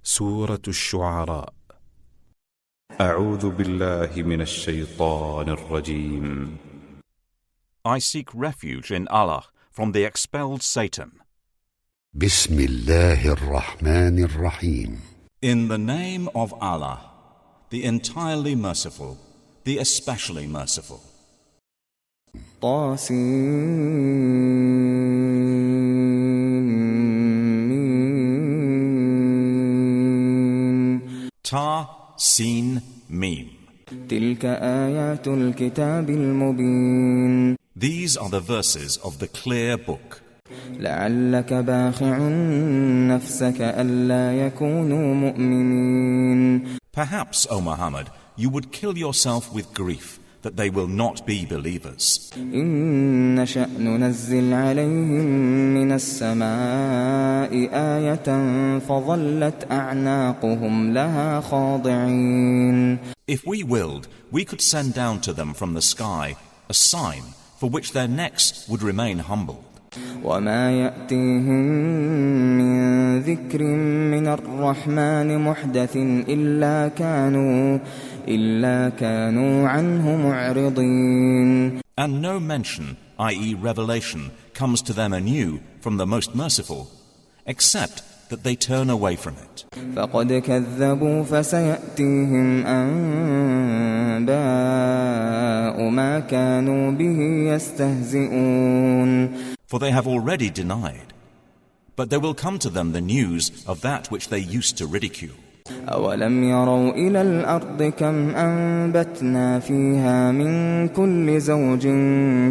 سورة الشعراء. أعوذ بالله من الشيطان الرجيم. I seek refuge in Allah from the expelled Satan. بسم الله الرحمن الرحيم. In the name of Allah, the entirely merciful, the especially merciful. Ta, Sin, Mim. تلك آيات الكتاب المبين. These are the verses of the clear book. لعلك باخع نفسك ألا يكونوا مؤمنين. Perhaps, O Muhammad, you would kill yourself with grief that they will not be believers. إن نشأ ننزل عليهم من السماء آية فظلت أعناقهم لها خاضعين. If we willed, we could send down to them from the sky a sign for which their necks would remain humbled. وما يأتيهم من ذكر من الرحمن محدث إلا كانوا عنه معرضين. And no mention, i.e. revelation, comes to them anew from the Most Merciful, except that they turn away from it. فقد كذبوا فسيأتيهم أنباء ما كانوا به يستهزئون. For they have already denied, but there will come to them the news of that which they used to ridicule. أولم يروا إلى الأرض كم أنبتنا فيها من كل زوج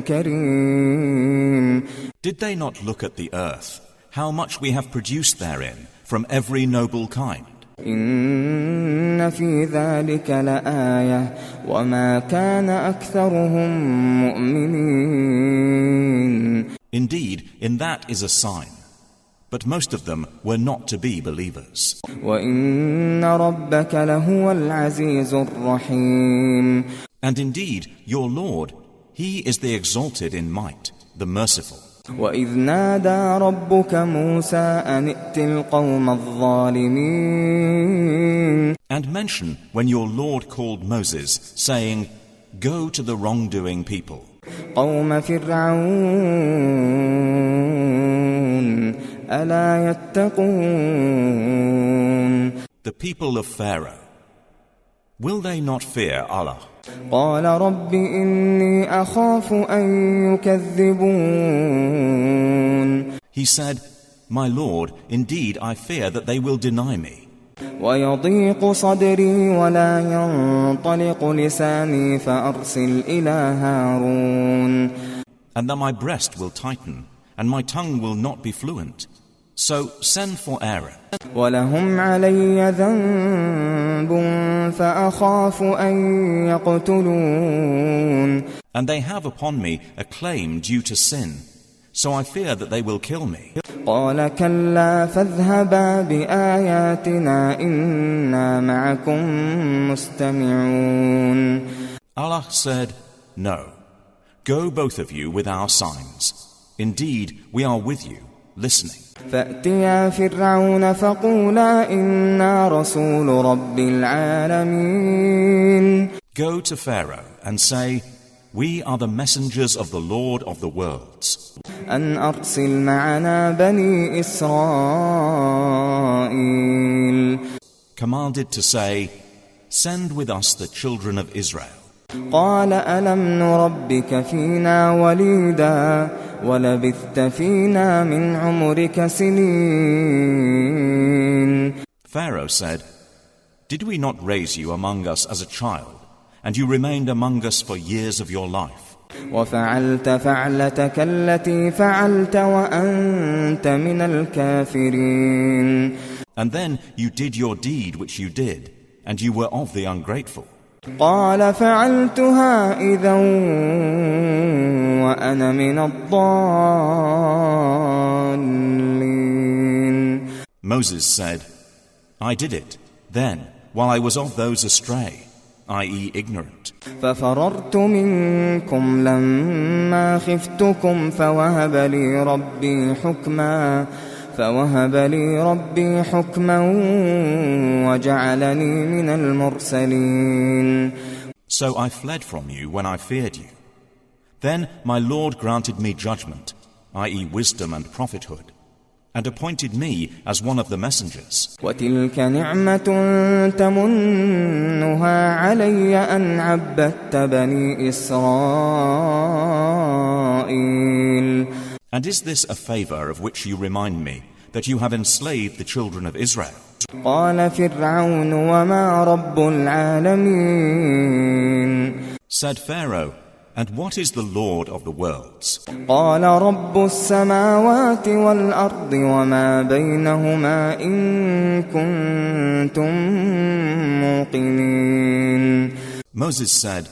كريم. Did they not look at the earth, how much we have produced therein from every noble kind? إن في ذلك لآية وما كان أكثرهم مؤمنين. Indeed, in that is a sign, but most of them were not to be believers. وإن ربك لهو العزيز الرحيم. And indeed, your Lord, He is the exalted in might, the merciful. وإذ نادى ربك موسى أن ائت القوم الظالمين. And mention when your Lord called Moses, saying, Go to the wrongdoing people. قوم فرعون ألا يتقون. The people of Pharaoh, will they not fear Allah? قال رب إني أخاف أن يكذبون. He said, My Lord, indeed I fear that they will deny me. ويضيق صدري ولا ينطلق لساني فأرسل إلى هارون. And that my breast will tighten, and my tongue will not be fluent. So send for Aaron. ولهم علي ذنب فأخاف أن يقتلون. And they have upon me a claim due to sin, so I fear that they will kill me. قال كلا فاذهبا بآياتنا إنا معكم مستمعون. Allah said, No, go both of you with our signs. Indeed, we are with you, listening. فأتيا فرعون فقولا إنا رسول رب العالمين. Go to Pharaoh and say, We are the messengers of the Lord of the worlds. أن أرسل معنا بني إسرائيل. Commanded to say, Send with us the children of Israel. قال ألم نربك فينا وليدا ولبثت فينا من عمرك سنين. Pharaoh said, Did we not raise you among us as a child, and you remained among us for years of your life? وفعلت فعلتك التي فعلت وأنت من الكافرين. And then you did your deed which you did, and you were of the ungrateful. قال فعلتها إذا وأنا من الضالين. Moses said, I did it, then, while I was of those astray, i.e. ignorant. ففررت منكم لما خفتكم فوهب لي ربي حكما فوهب لي ربي حكما وجعلني من المرسلين. So I fled from you when I feared you. Then my Lord granted me judgment, i.e. wisdom and prophethood, and appointed me as one of the messengers. وتلك نعمة تمنها علي أن عبدت بني إسرائيل. And is this a favor of which you remind me, that you have enslaved the children of Israel? قال فرعون وما رب العالمين. Said Pharaoh, and what is the Lord of the worlds? قال رب السماوات والأرض وما بينهما إن كنتم موقنين. Moses said,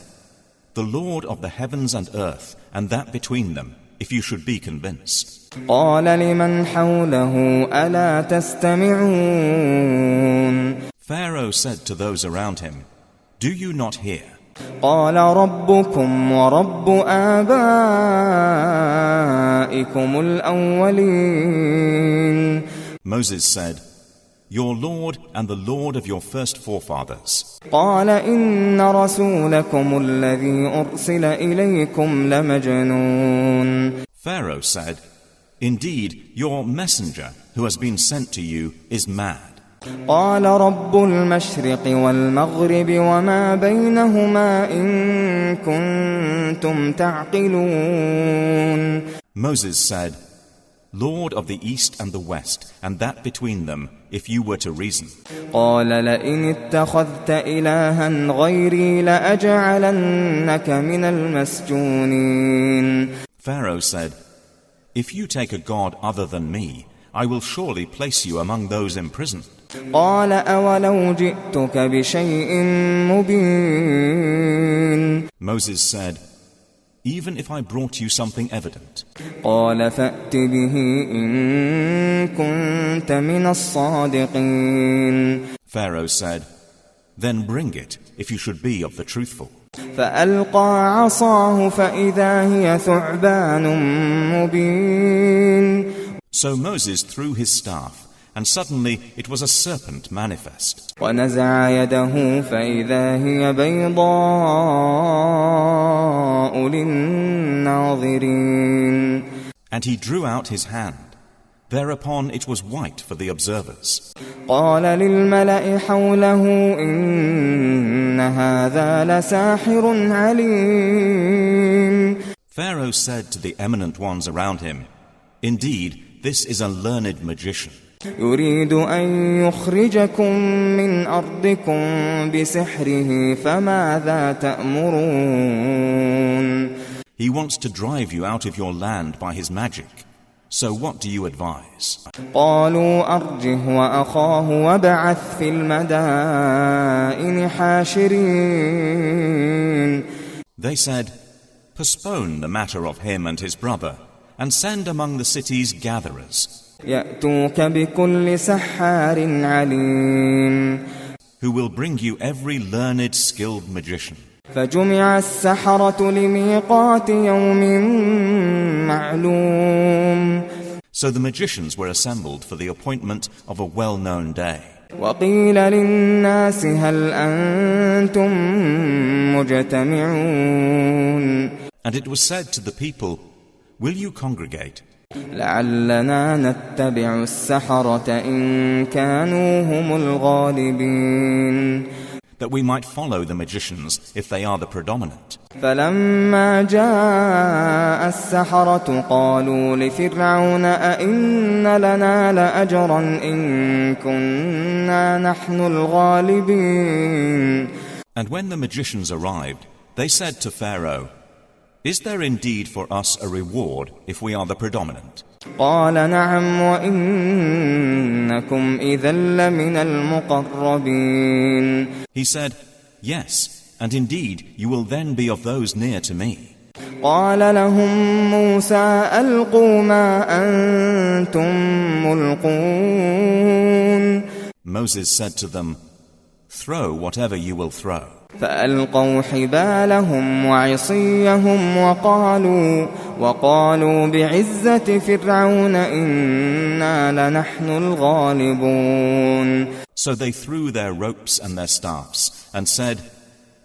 the Lord of the heavens and earth, and that between them, if you should be convinced. قال لمن حوله ألا تستمعون. Pharaoh said to those around him, do you not hear? قال ربكم ورب آبائكم الأولين. Moses said, your Lord and the Lord of your first forefathers. قال إن رسولكم الذي أرسل إليكم لمجنون. Pharaoh said, indeed, your messenger who has been sent to you is mad. قال رب المشرق والمغرب وما بينهما إن كنتم تعقلون. Moses said, Lord of the east and the west, and that between them, if you were to reason. قال لئن اتخذت إلها غيري لأجعلنك من المسجونين. Pharaoh said, if you take a god other than me, I will surely place you among those imprisoned. قال أولو جئتك بشيء مبين. Moses said, even if I brought you something evident. قال فأت به إن كنت من الصادقين. Pharaoh said, then bring it if you should be of the truthful. فألقى عصاه فإذا هي ثعبان مبين. So Moses threw his staff, and suddenly it was a serpent manifest. ونزع يده فإذا هي بيضاء للناظرين. And he drew out his hand. Thereupon it was white for the observers. قال للملأ حوله إن هذا لساحر عليم. Pharaoh said to the eminent ones around him, indeed, this is a learned magician. يريد أن يخرجكم من أرضكم بسحره فماذا تأمرون. He wants to drive you out of your land by his magic. So what do you advise? قالوا أرجه وأخاه وابعث في المدائن حاشرين. They said, postpone the matter of him and his brother, and send among the cities gatherers. يأتوك بكل سحار عليم. Who will bring you every learned, skilled magician. فجمع السحرة لميقات يوم معلوم. So the magicians were assembled for the appointment of a well-known day. وقيل للناس هل أنتم مجتمعون. And it was said to the people, will you congregate? لعلنا نتبع السحرة إن كانوا هم الغالبين. That we might follow the magicians if they are the predominant. فلما جاء السحرة قالوا لفرعون أئن لنا لأجرا إن كنا نحن الغالبين. And when the magicians arrived, they said to Pharaoh, is there indeed for us a reward if we are the predominant? قال نعم وإنكم إذا لمن المقربين. He said, yes, and indeed you will then be of those near to me. قال لهم موسى ألقوا ما أنتم ملقون. Moses said to them, throw whatever you will throw. فألقوا حبالهم وعصيهم وقالوا بعزة فرعون إنا لنحن الغالبون. So they threw their ropes and their staffs and said,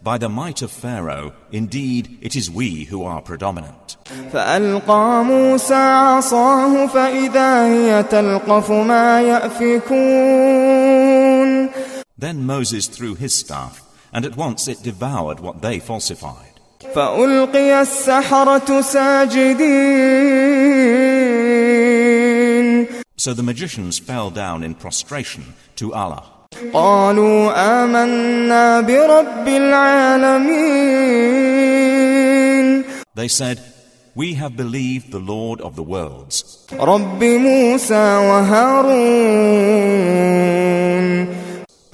by the might of Pharaoh, indeed it is we who are predominant. فألقى موسى عصاه فإذا هي تلقف ما يأفكون. Then Moses threw his staff, and at once it devoured what they falsified. فألقي السحرة ساجدين. So the magicians fell down in prostration to Allah. قالوا آمنا برب العالمين. They said, we have believed the Lord of the worlds, رب موسى وهارون.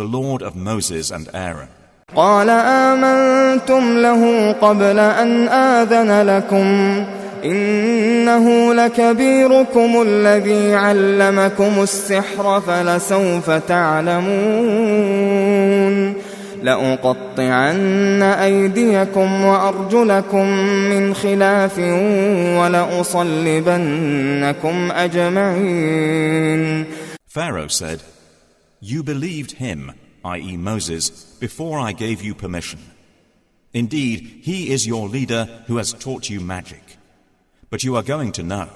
the Lord of Moses and Aaron. قال آمنتم له قبل أن آذن لكم إنه لكبيركم الذي علمكم السحر فلسوف تعلمون لأقطعن أيديكم وأرجلكم من خلاف ولأصلبنكم أجمعين. Pharaoh said, you believed him, i.e. Moses, before I gave you permission. Indeed, he is your leader who has taught you magic. But you are going to know.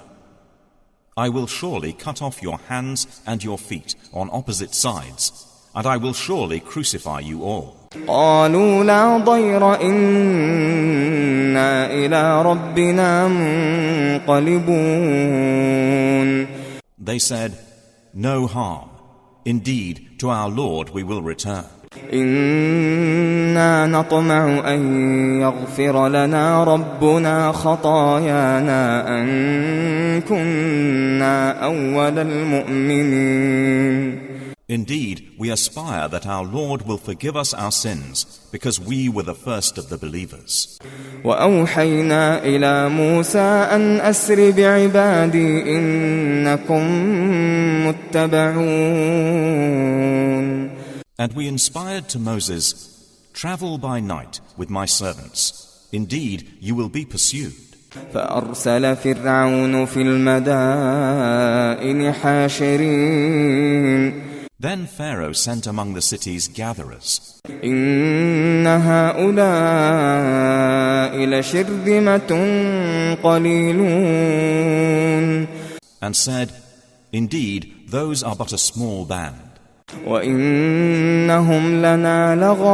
I will surely cut off your hands and your feet on opposite sides, and I will surely crucify you all. قالوا لا ضير إنا إلى ربنا منقلبون. They said, no harm. Indeed, to our Lord we will return. إنا نطمع أن يغفر لنا ربنا خطايانا أن كنا أول المؤمنين. Indeed, we aspire that our Lord will forgive us our sins, because we were the first of the believers. وأوحينا إلى موسى أن أسر بعبادي إنكم متبعون. And we inspired to Moses, travel by night with my servants. Indeed, you will be pursued. فأرسل فرعون في المدائن حاشرين. Then Pharaoh sent among the cities gatherers. إن هؤلاء لشرذمة قليلون. And said, indeed, those are but a small band. وإنهم لنا لغائظون.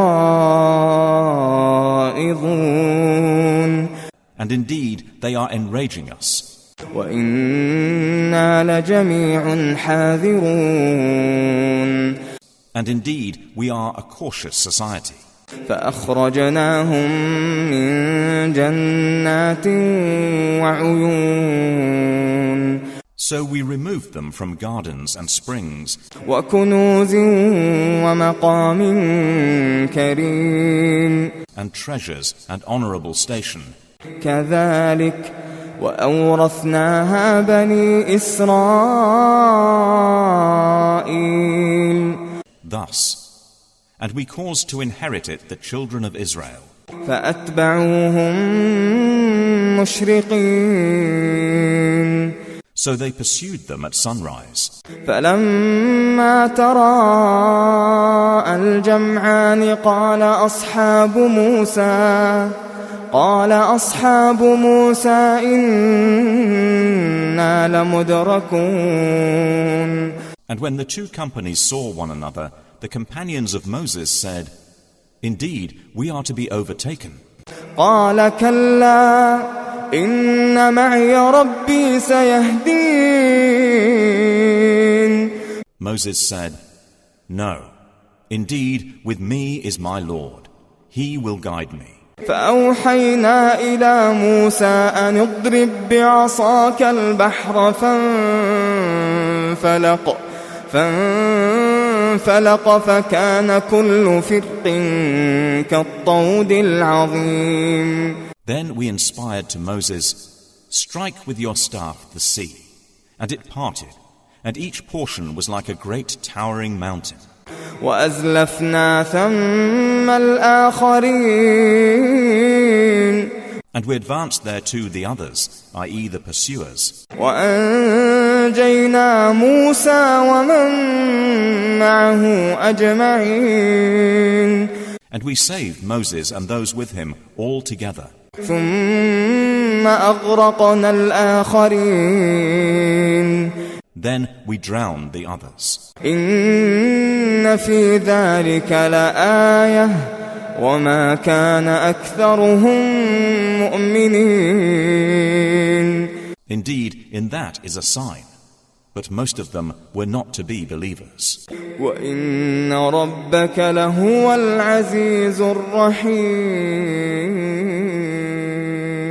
And indeed, they are enraging us. وإنا لجميع حاذرون. And indeed, we are a cautious society. فأخرجناهم من جنات وعيون. So we removed them from gardens and springs, وكنوز ومقام كريم. and treasures and honorable station. كذلك وأورثناها بني إسرائيل. Thus, and we caused to inherit it the children of Israel. فأتبعوهم مشرقين. So they pursued them at sunrise. فلما تراءى الجمعان قال أصحاب موسى إنا لمدركون. And when the two companies saw one another, the companions of Moses said, indeed, we are to be overtaken. قال كلا إن معي ربي سيهدين. Moses said, no, indeed, with me is my Lord. He will guide me. فأوحينا إلى موسى أن اضرب بعصاك البحر فانفلق فكان كل فرق كالطود العظيم. Then we inspired to Moses, strike with your staff the sea, and it parted, and each portion was like a great towering mountain. وأزلفنا ثم الآخرين And we advanced there to the others, i.e. the pursuers. وأنجينا موسى ومن معه أجمعين And we saved Moses and those with him all together. ثم أغرقنا الآخرين Then we drowned the others. إن في ذلك لآية وما كان أكثرهم مؤمنين. Indeed, in that is a sign, but most of them were not to be believers. وإن ربك لهو العزيز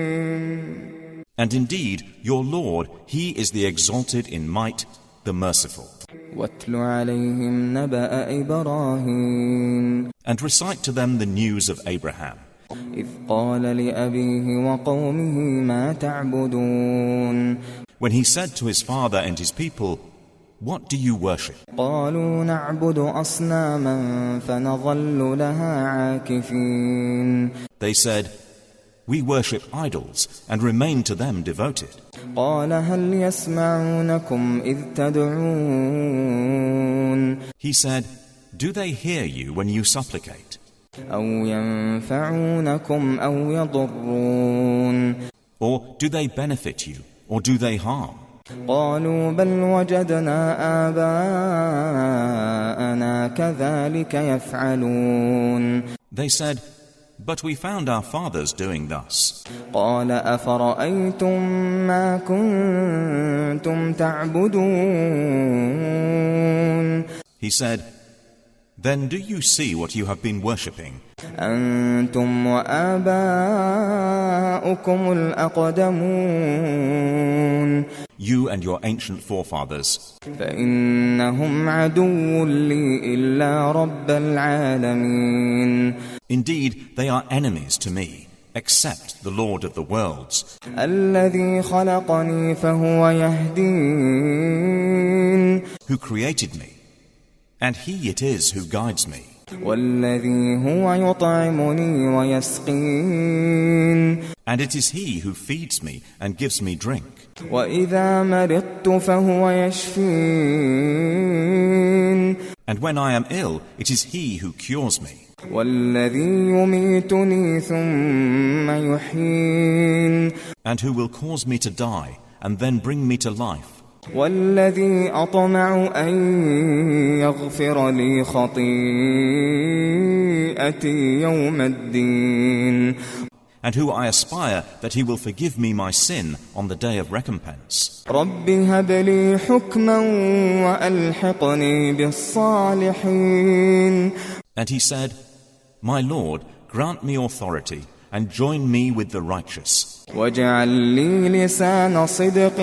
الرحيم. And indeed, your Lord, He is the exalted in might, the merciful. واتل عليهم نبأ إبراهيم. And recite to them the news of Abraham. إذ قال لأبيه وقومه ما تعبدون. When he said to his father and his people, "What do you worship?" قالوا نعبد أصناما فنظل لها عاكفين. They said, "We worship idols and remain to them devoted." قال هل يسمعونكم إذ تدعون. He said, "Do they hear you when you supplicate? أو ينفعونكم أو يضرون. Or do they benefit you, or do they harm?" قالوا بل وجدنا آباءنا كذلك يفعلون. They said, "But we found our fathers doing thus." قال أفرأيتم ما كنتم تعبدون. He said, "Then do you see what you have been worshipping? أنتم وآباؤكم الأقدمون. You and your ancient forefathers. فإنهم عدو لي إلا رب العالمين. Indeed, they are enemies to me, except the Lord of the worlds. الذي خلقني فهو يهدين. Who created me, and He it is who guides me. والذي هو يطعمني ويسقين. And it is He who feeds me and gives me drink. وإذا مرضت فهو يشفين. And when I am ill, it is He who cures me. والذي يميتني ثم يحيين. And who will cause me to die and then bring me to life. والذي أطمع أن يغفر لي خطيئتي يوم الدين. And who I aspire that He will forgive me my sin on the day of recompense. رب هب لي حكما وألحقني بالصالحين. And he said, "My Lord, grant me authority and join me with the righteous. واجعل لي لسان صدق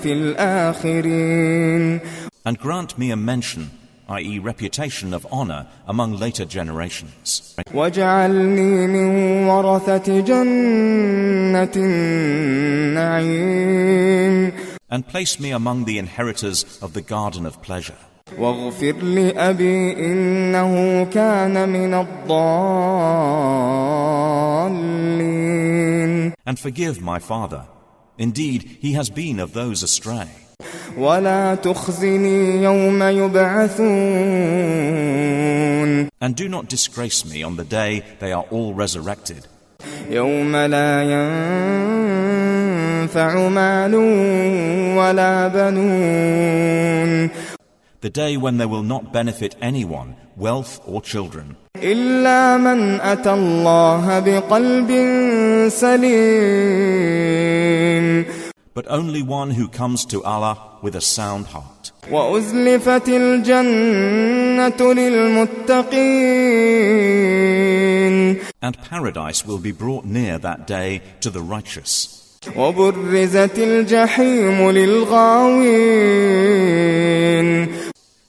في الآخرين. And grant me a mention, i.e. reputation of honor among later generations. واجعلني من ورثة جنة النعيم. And place me among the inheritors of the garden of pleasure. واغفر لأبي إنه كان من الضالين. And forgive my father. Indeed, he has been of those astray. ولا تخزني يوم يبعثون. And do not disgrace me on the day they are all resurrected. يوم لا ينفع مال ولا بنون. The day when there will not benefit anyone, wealth or children. إلا من أتى الله بقلب سليم. But only one who comes to Allah with a sound heart. وأزلفت الجنة للمتقين. And paradise will be brought near that day to the righteous. وبرزت الجحيم للغاوين.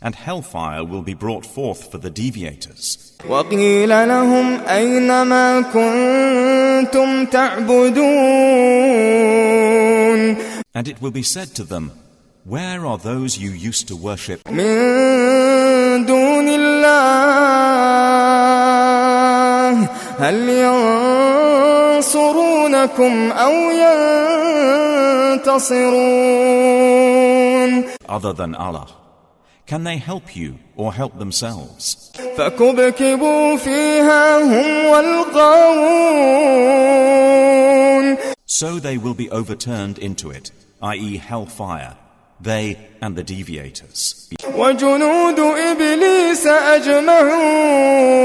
And hellfire will be brought forth for the deviators. وقيل لهم أين ما كنتم تعبدون. And it will be said to them, "Where are those you used to worship من دون هل ينصرونكم أو ينتصرون Other than Allah, can they help you or help themselves? فكبكبوا فيها هم والغاوون So they will be overturned into it, i.e. hellfire, they and the deviators. وجنود إبليس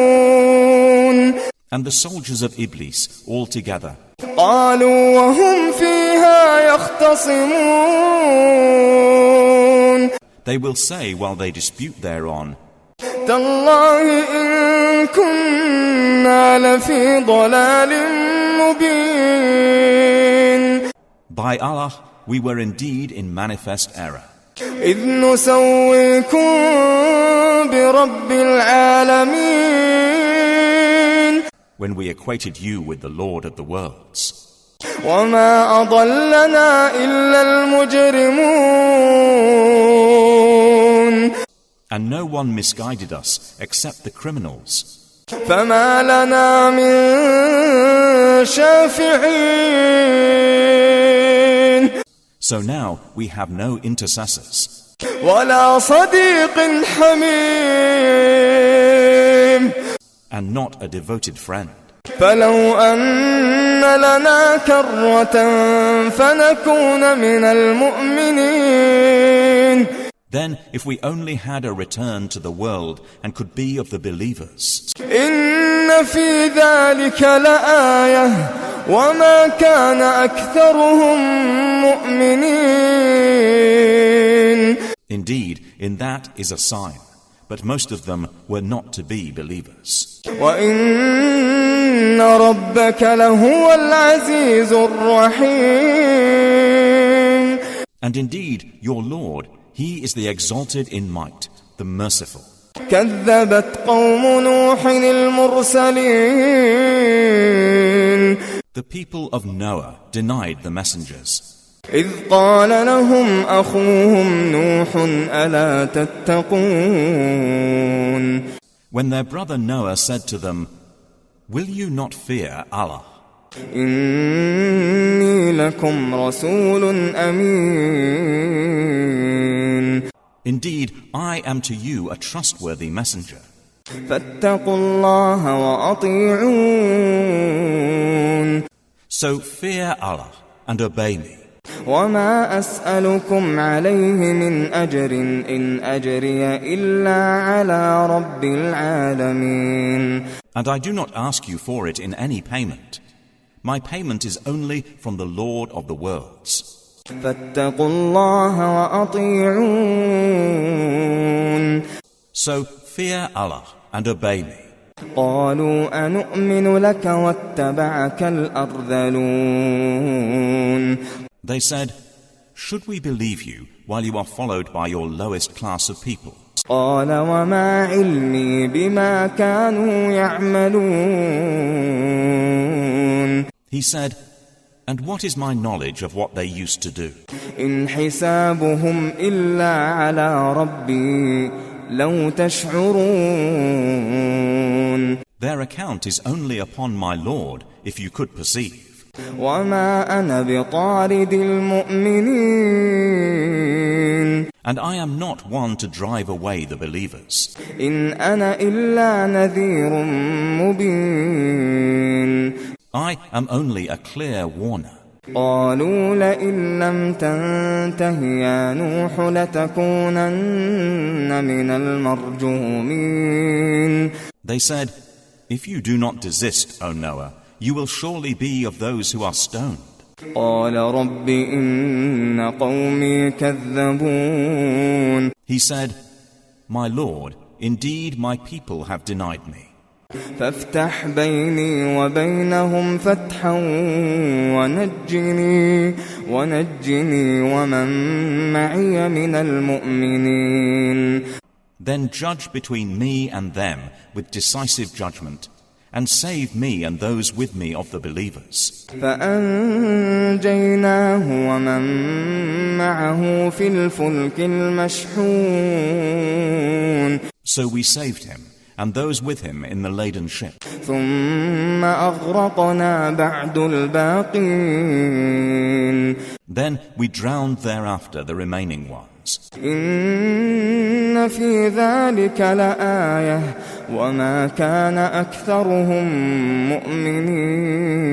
أجمعون And the soldiers of Iblis all together. قالوا وهم فيها يختصمون They will say while they dispute thereon, تالله إن كنا لفي ضلال مبين By Allah, we were indeed in manifest error. إذ نسويكم برب العالمين When we equated you with the Lord of the worlds. وما أضلنا إلا المجرمون And no one misguided us except the criminals. فما لنا من شافعين So now we have no intercessors. ولا صديق حميم And not a devoted friend. فلو أن لنا كرة فنكون من المؤمنين Then if we only had a return to the world and could be of the believers. إن في ذلك لآية وما كان أكثرهم مؤمنين Indeed, in that is a sign, but most of them were not to be believers. وإن ربك لهو العزيز الرحيم And indeed, your Lord, He is the exalted in might, the merciful. كذبت قوم نوح المرسلين The people of Noah denied the messengers. إذ قال لهم أخوهم نوح ألا تتقون When their brother Noah said to them, Will you not fear Allah? إني لكم رسول أمين Indeed, I am to you a trustworthy messenger. فاتقوا الله وأطيعون So fear Allah and obey me. وما أسألكم عليه من أجر إن أجري إلا على رب العالمين And I do not ask you for it in any payment. My payment is only from the Lord of the worlds. فاتقوا الله وأطيعون So fear Allah and obey me. قالوا أنؤمن لك واتبعك الأرذلون They said, Should we believe you while you are followed by your lowest class of people? قال وما علمي بما كانوا يعملون He said, And what is my knowledge of what they used to do? إن حسابهم إلا على ربي لو تشعرون Their account is only upon my Lord, if you could perceive. وما أنا بطارد المؤمنين And I am not one to drive away the believers. إن أنا إلا نذير مبين I am only a clear warner. قالوا لئن لم تنته يا نوح لتكونن من المرجومين They said, If you do not desist, O Noah, you will surely be of those who are stoned. قال رب إن قومي كذبون He said, My Lord, indeed my people have denied me. فافتح بيني وبينهم فتحا ونجني ومن معي من المؤمنين Then judge between me and them with decisive judgment, and save me and those with me of the believers. فأنجيناه ومن معه في الفلك المشحون So we saved him and those with him in the laden ship. ثم أغرقنا بعد الباقين. Then we drowned thereafter the remaining ones. إن في ذلك لآية وما كان أكثرهم مؤمنين.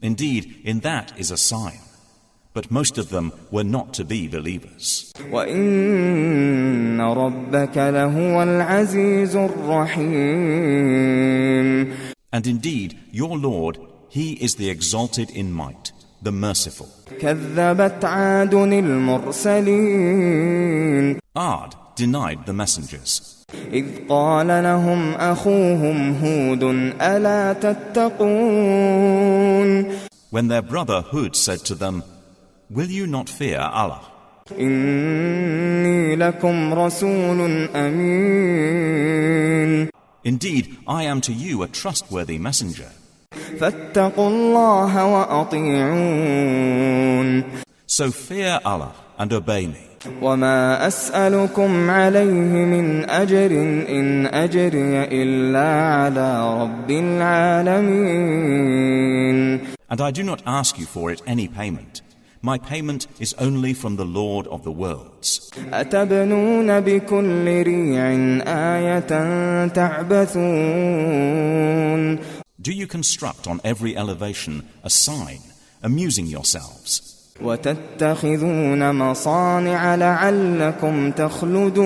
Indeed, in that is a sign, but most of them were not to be believers. وإن ربك لهو العزيز الرحيم. And indeed, your Lord, He is the exalted in might, the merciful. كذبت عاد المرسلين. Ad denied the messengers. إذ قال لهم أخوهم هود ألا تتقون. When their brother Hud said to them, "Will you not fear Allah? إني لكم رسول أمين. Indeed, I am to you a trustworthy messenger. فاتقوا الله وأطيعون. So fear Allah and obey me. وما أسألكم عليه من أجر إن أجري إلا على رب العالمين. And I do not ask you for it any payment. My payment is only from the Lord of the worlds. أتبنون بكل ريع آية تعبثون. Do you construct on every elevation a sign, amusing yourselves? وتتخذون مصانع لعلكم تخلدون.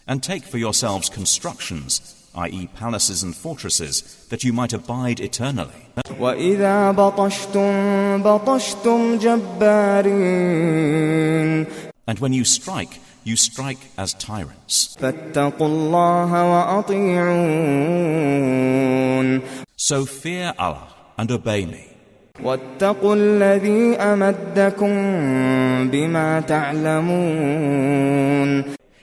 And take for yourselves constructions, i.e. palaces and fortresses, that you might abide eternally. وإذا بطشتم بطشتم جبارين. And when you strike as tyrants. فاتقوا الله وأطيعون. So fear Allah and obey me. واتقوا الذي أمدكم بما تعلمون.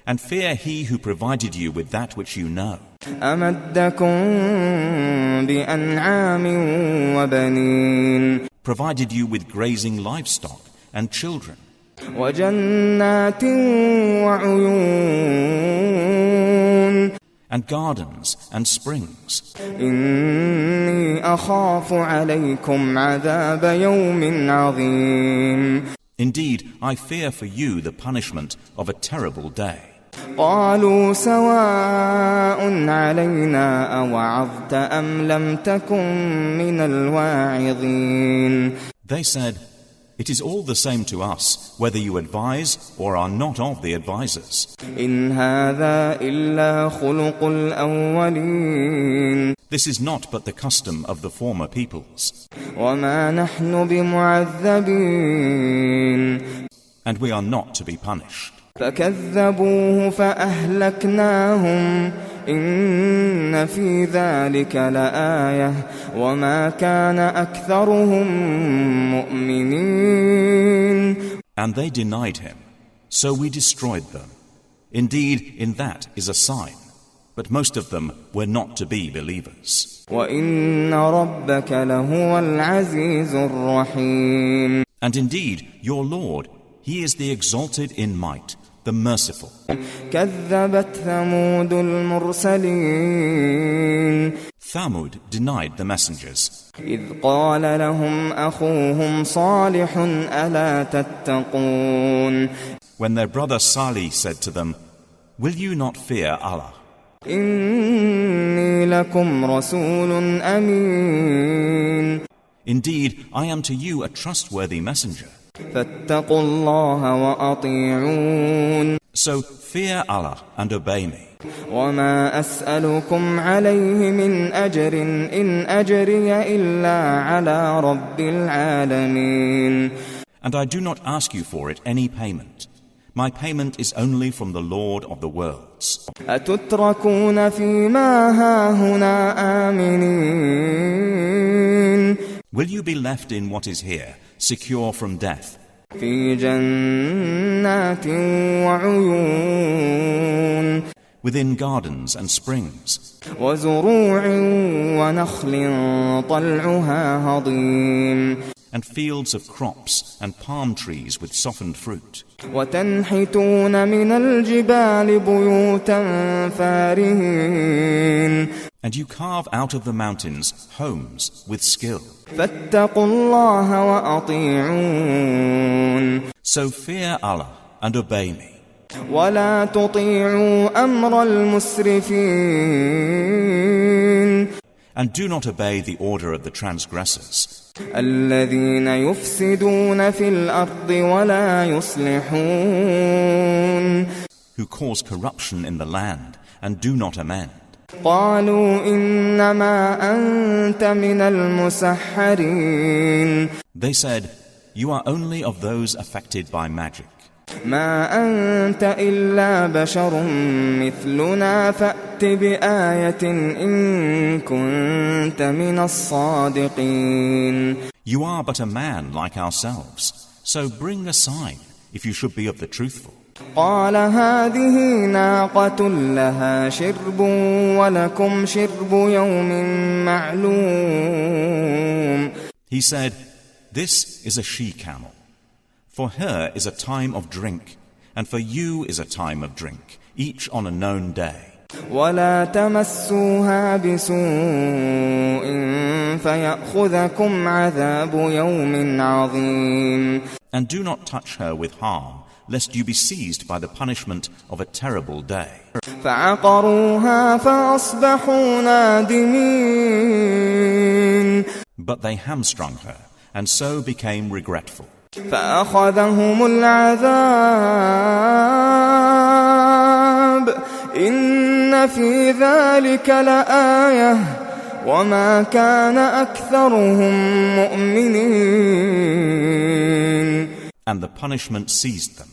And fear He who provided you with that which you know. أمدكم بأنعام وبنين. Provided you with grazing livestock and children. وجنات وعيون. And gardens and springs. إني أخاف عليكم عذاب يوم عظيم. Indeed, I fear for you the punishment of a terrible day. قالوا سواء علينا أوعظت أم لم تكن من الواعظين. They said, "It is all the same to us, whether you advise or are not of the advisers." إن هذا إلا خلق الأولين. This is not but the custom of the former peoples. وما نحن بمعذبين. And we are not to be punished. فكذبوه فأهلكناهم. إن في ذلك لآية وما كان أكثرهم مؤمنين. And they denied him, so we destroyed them. Indeed, in that is a sign, but most of them were not to be believers. وإن ربك لهو العزيز الرحيم. And indeed, your Lord, He is the exalted in might, the merciful. كذبت ثمود المرسلين. Thamud denied the messengers. إذ قال لهم أخوهم صالح ألا تتقون. When their brother Salih said to them, "Will you not fear Allah? إني لكم رسول أمين. Indeed, I am to you a trustworthy messenger. فاتقوا الله وأطيعون. So fear Allah and obey me. وما أسألكم عليه من أجر إن أجري إلا على رب العالمين. And I do not ask you for it any payment. My payment is only from the Lord of the worlds. أتتركون فيما هاهنا آمنين. Will you be left in what is here, secure from death? في جنات وعيون. Within gardens and springs. وزروع ونخل طلعها هضيم. and fields of crops and palm trees with softened fruit. وتنحتون من الجبال بيوتا فارهين And you carve out of the mountains homes with skill. فاتقوا الله وأطيعون So fear Allah and obey me. ولا تطيعوا أمر المسرفين And do not obey the order of the transgressors, الذين يفسدون في الأرض ولا يصلحون who cause corruption in the land and do not amend. قالوا إنما أنت من المسحرين They said, "You are only of those affected by magic. ما أنت إلا بشر مثلنا فأت بآية إن كنت من الصادقين." You are but a man like ourselves, so bring a sign if you should be of the truthful. قال هذه ناقة لها شرب ولكم شرب يوم معلوم. He said, "This is a she-camel. For her is a time of drink, and for you is a time of drink, each on a known day. ولا تمسوها بسوء فيأخذكم عذاب يوم عظيم. And do not touch her with harm, lest you be seized by the punishment of a terrible day." فعقروها فأصبحوا نادمين. But they hamstrung her, and so became regretful. فأخذهم العذاب إن في ذلك لآية وما كان أكثرهم مؤمنين. And the punishment seized them.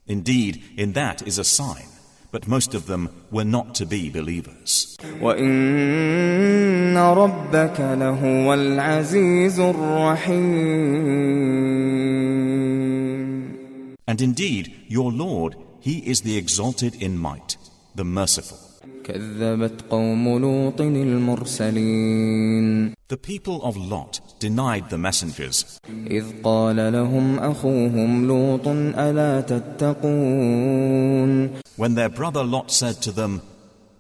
Indeed, in that is a sign, but most of them were not to be believers. وإن ربك لهو العزيز الرحيم. And indeed, your Lord, He is the exalted in might, the merciful. كذبت قوم لوط المرسلين. The people of Lot denied the messengers إذ قال لهم أخوهم لوط ألا تتقون. when their brother Lot said to them,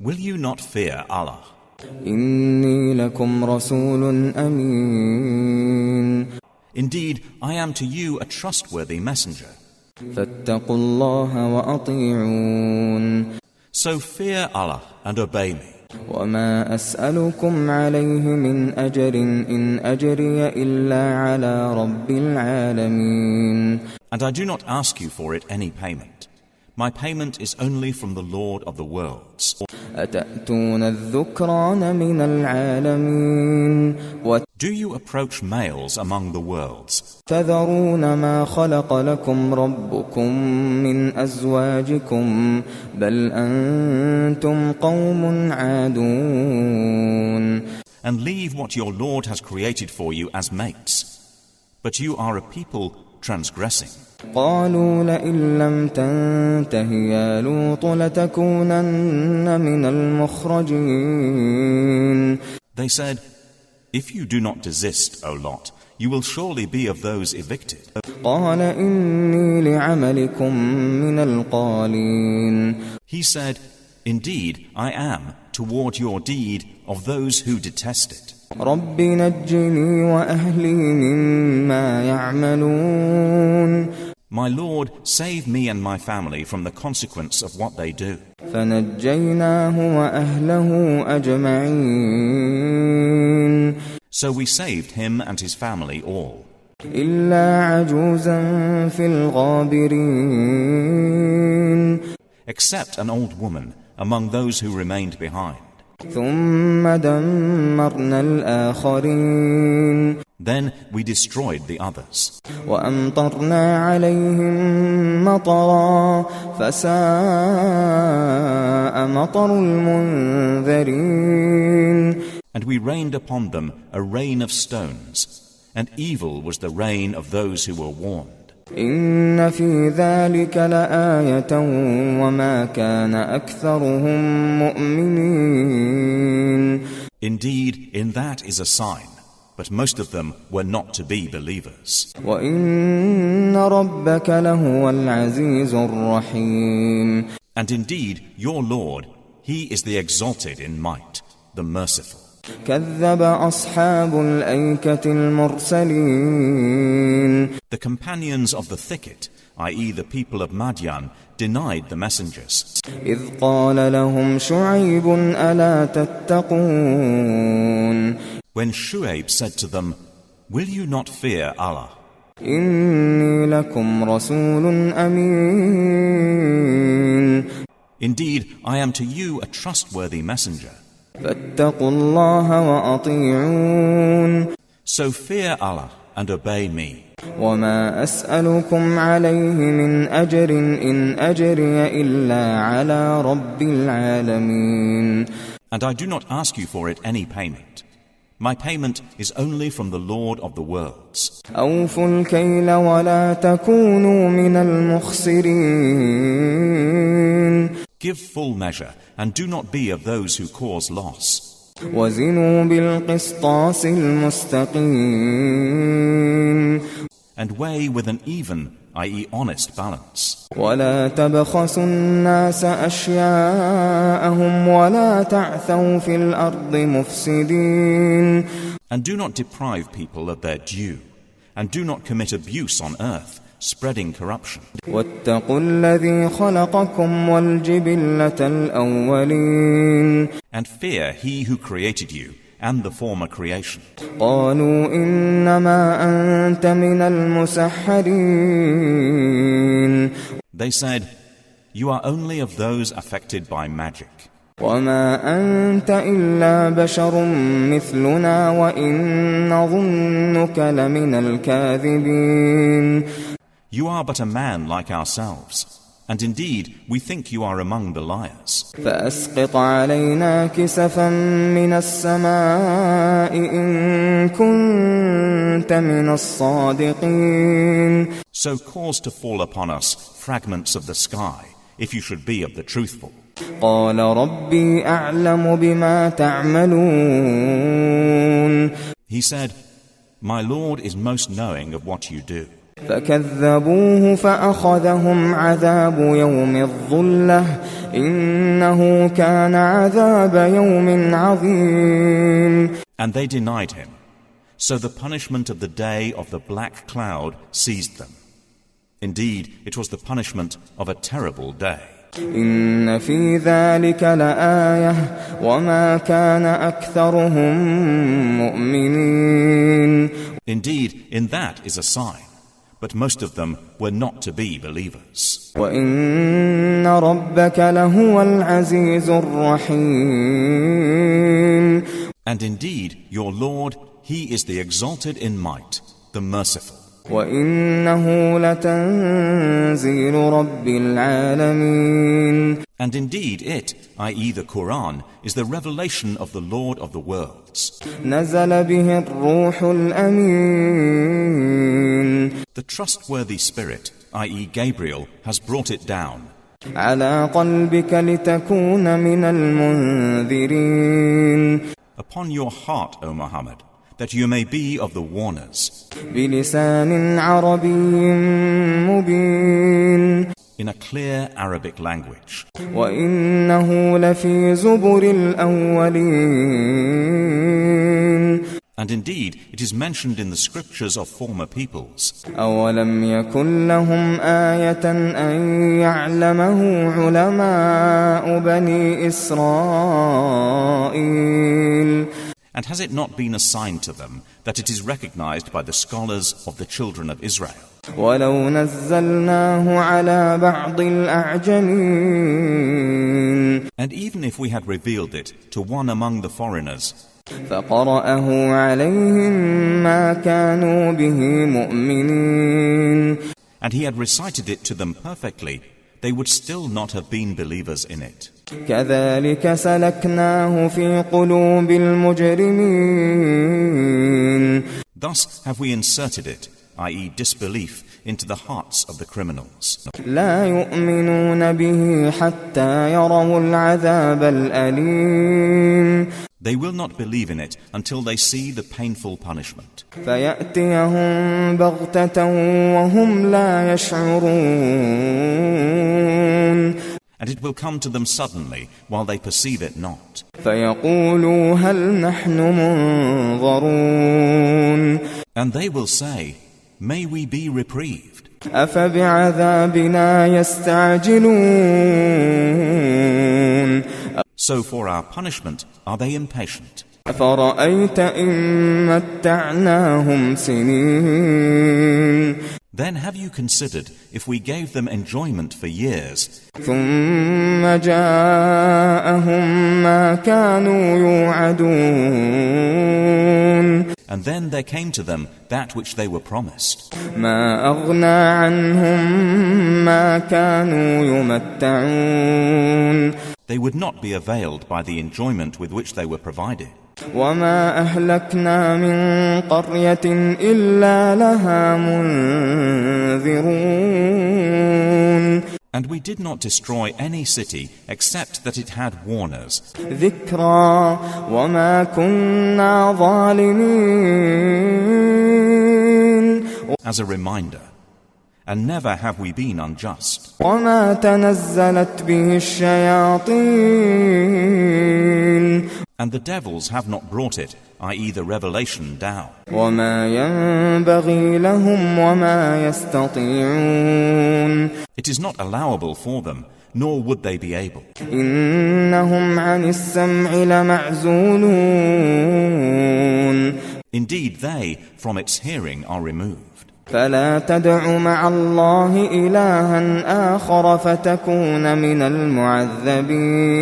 "Will you not fear Allah? إني لكم رسول أمين. Indeed, I am to you a trustworthy messenger. فاتقوا الله وأطيعون. So fear Allah and obey me. وما أسألكم عليه من أجر إن أجري إلا على رب العالمين. And I do not ask you for it any payment. My payment is only from the Lord of the worlds. أتأتون الذكران من العالمين Do you approach males among the worlds وتذرون ما خلق لكم ربكم من أزواجكم بل أنتم قوم عادون. and leave what your Lord has created for you as mates? But you are a people transgressing. قالوا لئن لم تنته يا لوط لتكونن من المخرجين. They said, "If you do not desist, O Lot, you will surely be of those evicted." قال إني لعملكم من القالين. He said, "Indeed, I am, toward your deed, of those who detest it. رب نجني وأهلي مما يعملون. My Lord, save me and my family from the consequence of what they do." فنجيناه وأهله أجمعين. So we saved him and his family all, إلا عجوزا في الغابرين. except an old woman among those who remained behind. ثم دمرنا الآخرين. Then we destroyed the others. وأمطرنا عليهم مطرا فساء مطر المنذرين. And we rained upon them a rain of stones, and evil was the rain of those who were warned. إن في ذلك لآية وما كان أكثرهم مؤمنين. Indeed, in that is a sign, but most of them were not to be believers. وَإِنَّ رَبَّكَ لَهُوَ الْعَزِيزُ الرَّحِيمُ. And indeed, your Lord, He is the exalted in might, the merciful. كَذَّبَ أَصْحَابُ الْأَيْكَةِ الْمُرْسَلِينَ. The companions of the thicket, i.e. the people of Madian, denied the messengers. إِذْ قَالَ لَهُمْ شُعَيْبٌ أَلَا تَتَّقُونَ. When Shu'aib said to them, "Will you not fear Allah? إِنِّي لَكُمْ رَسُولٌ أَمِينٌ. Indeed, I am to you a trustworthy messenger. فَاتَّقُوا اللَّهَ وَأَطِيعُونِ. So fear Allah and obey me. وَمَا أَسْأَلُكُمْ عَلَيْهِ مِنْ أَجْرٍ إِنْ أَجْرِيَ إِلَّا عَلَى رَبِّ الْعَالَمِينَ. And I do not ask you for it any payment. My payment is only from the Lord of the worlds. أَوْفُوا الْكَيْلَ وَلَا تَكُونُوا مِنَ الْمُخْسِرِينَ. Give full measure and do not be of those who cause loss. وَزِنُوا بِالْقِسْطَاسِ الْمُسْتَقِيمِ. And weigh with an even, i.e. honest balance. وَلَا تَبْخَسُوا النَّاسَ أَشْيَاءَهُمْ وَلَا تَعْثَوْا فِي الْأَرْضِ مُفْسِدِينَ. And do not deprive people of their due, and do not commit abuse on earth, spreading corruption. وَاتَّقُوا الَّذِي خَلَقَكُمْ وَالْجِبِلَّةَ الْأَوَّلِينَ. And fear He who created you and the former creation. قَالُوا إِنَّمَا أَنْتَ مِنَ الْمُسَحَّرِينَ. They said, "You are only of those affected by magic. وَمَا أَنْتَ إِلَّا بَشَرٌ مِثْلُنَا وَإِنْ نَظُنُّكَ لَمِنَ الْكَاذِبِينَ. You are but a man like ourselves, and indeed we think you are among the liars. فَأَسْقِطْ عَلَيْنَا كِسَفًا مِنَ السَّمَاءِ إِن كُنتَ مِنَ الصَّادِقِينَ. So cause to fall upon us fragments of the sky, if you should be of the truthful. قَالَ رَبِّي أَعْلَمُ بِمَا تَعْمَلُونَ. He said, "My Lord is most knowing of what you do." فَكَذَّبُوهُ فَأَخَذَهُمْ عَذَابُ يَوْمِ الظُّلَّةِ إِنَّهُ كَانَ عَذَابَ يَوْمٍ عَظِيمٍ. And they denied him. So the punishment of the day of the black cloud seized them. Indeed, it was the punishment of a terrible day. إِنَّ فِي ذَلِكَ لَآيَةً وَمَا كَانَ أَكْثَرُهُم مُؤْمِنِينَ. Indeed, in that is a sign, but most of them were not to be believers. وَإِنَّ رَبَّكَ لَهُوَ الْعَزِيزُ الرَّحِيمُ. And indeed, your Lord, He is the exalted in might, the merciful. وَإِنَّهُ لَتَنزِيلُ رَبِّ الْعَالَمِينَ. And indeed it, i.e. the Qur'an, is the revelation of the Lord of the worlds. نَزَلَ بِهِ الرُّوحُ الْأَمِينُ. The trustworthy spirit, i.e. Gabriel, has brought it down. عَلَى قَلْبِكَ لِتَكُونَ مِنَ الْمُنذِرِينَ. Upon your heart, O Muhammad, that you may be of the warners. بِلِسَانٍ عَرَبِيٍّ مُبِينٍ. In a clear Arabic language. وَإِنَّهُ لَفِي زُبُرِ الْأَوَّلِينَ. And indeed, it is mentioned in the scriptures of former peoples. أَوَلَمْ يَكُنْ لَهُمْ آيَةً أَنْ يَعْلَمَهُ عُلَمَاءُ بَنِي إِسْرَائِيلَ. And has it not been assigned to them that it is recognized by the scholars of the children of Israel? وَلَوْ نَزَّلْنَاهُ عَلَى بَعْضِ الْأَعْجَمِينَ. And even if we had revealed it to one among the foreigners, فَقَرَأَهُ عَلَيْهِمْ مَا كَانُوا بِهِ مُؤْمِنِينَ. and he had recited it to them perfectly, they would still not have been believers in it. كَذَلِكَ سَلَكْنَاهُ فِي قُلُوبِ الْمُجْرِمِينَ. Thus have we inserted it, i.e. disbelief, into the hearts of the criminals. لا يؤمنون به حتى يروا العذاب الأليم. They will not believe in it until they see the painful punishment. فيأتيهم بغتة وهم لا يشعرون. And it will come to them suddenly while they perceive it not. فيقولوا هل نحن منظرون. And they will say, may we be reprieved. أفبعذابنا يستعجلون. So for our punishment are they impatient? أفرأيت إن متعناهم سنين. Then have you considered if we gave them enjoyment for years, ثم جاءهم ما كانوا يوعدون. and then there came to them that which they were promised? ما أغنى عنهم ما كانوا يمتعون. They would not be availed by the enjoyment with which they were provided. وما أهلكنا من قرية إلا لها منذرون. And we did not destroy any city except that it had warners, ذكرى وما كنا ظالمين. as a reminder. And never have we been unjust. وما تنزلت به الشياطين. And the devils have not brought it, i.e. the revelation, down. وما ينبغي لهم وما يستطيعون. It is not allowable for them, nor would they be able. إنهم عن السمع لمعزولون. Indeed, they, from its hearing, are removed. فلا تدع مع الله إلها آخر فتكون من المعذبين.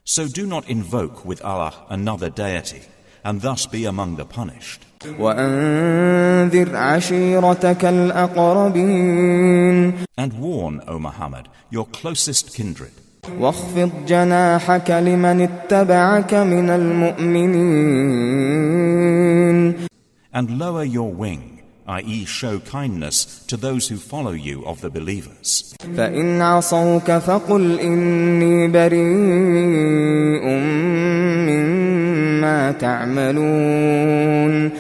So do not invoke with Allah another deity, and thus be among the punished. وأنذر عشيرتك الأقربين. And warn, O Muhammad, your closest kindred. واخفض جناحك لمن اتبعك من المؤمنين. And lower your wing, i.e. show kindness to those who follow you of the believers. فإن عصوك فقل إني بريء مما تعملون.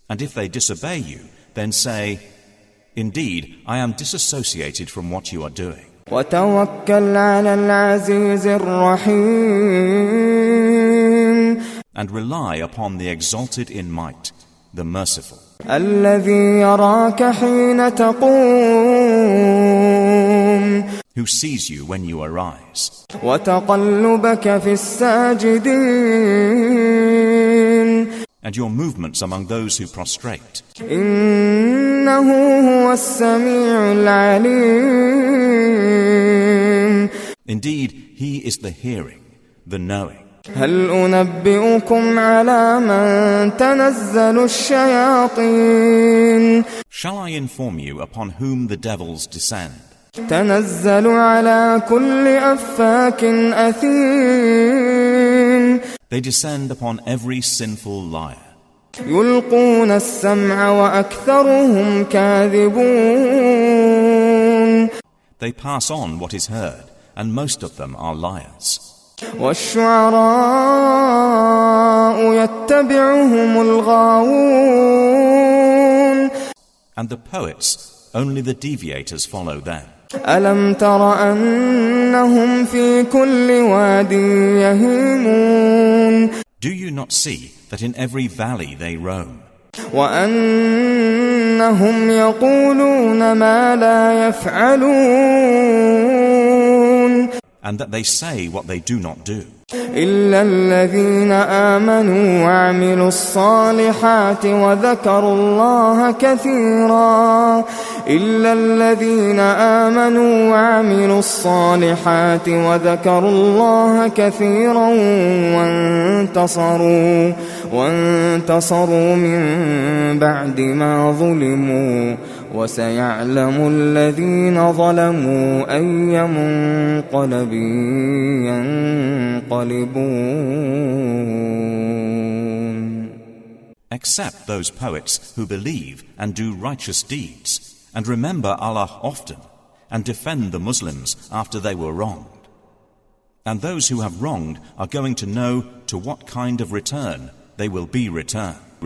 And if they disobey you, then say, indeed, I am disassociated from what you are doing. وتوكل على العزيز الرحيم. And rely upon the exalted in might, the merciful, الذي يراك حين تقوم. who sees you when you arise, وتقلبك في الساجدين. and your movements among those who prostrate. إنه هو السميع العليم. Indeed, he is the hearing, the knowing. هل أنبئكم على من تنزل الشياطين. Shall I inform you upon whom the devils descend? تنزل على كل أفاك أثيم. They descend upon every sinful liar. يلقون السمع وأكثرهم كاذبون. They pass on what is heard, and most of them are liars. والشعراء يتبعهم الغاوون. And the poets, only the deviators follow them. ألم تر أنهم في كل واد يهيمون. Do you not see that in every valley they roam? وأنهم يقولون ما لا يفعلون. And that they say what they do not do. إلا الذين آمنوا وعملوا الصالحات وذكروا الله كثيرا. إلا الذين آمنوا وعملوا الصالحات وذكروا الله كثيرا وانتصروا من بعد ما ظلموا. وسيعلم الذين ظلموا أي منقلب ينقلبون. Except those poets who believe and do righteous deeds, and remember Allah often, and defend the Muslims after they were wronged. And those who have wronged are going to know to what kind of return they will be returned.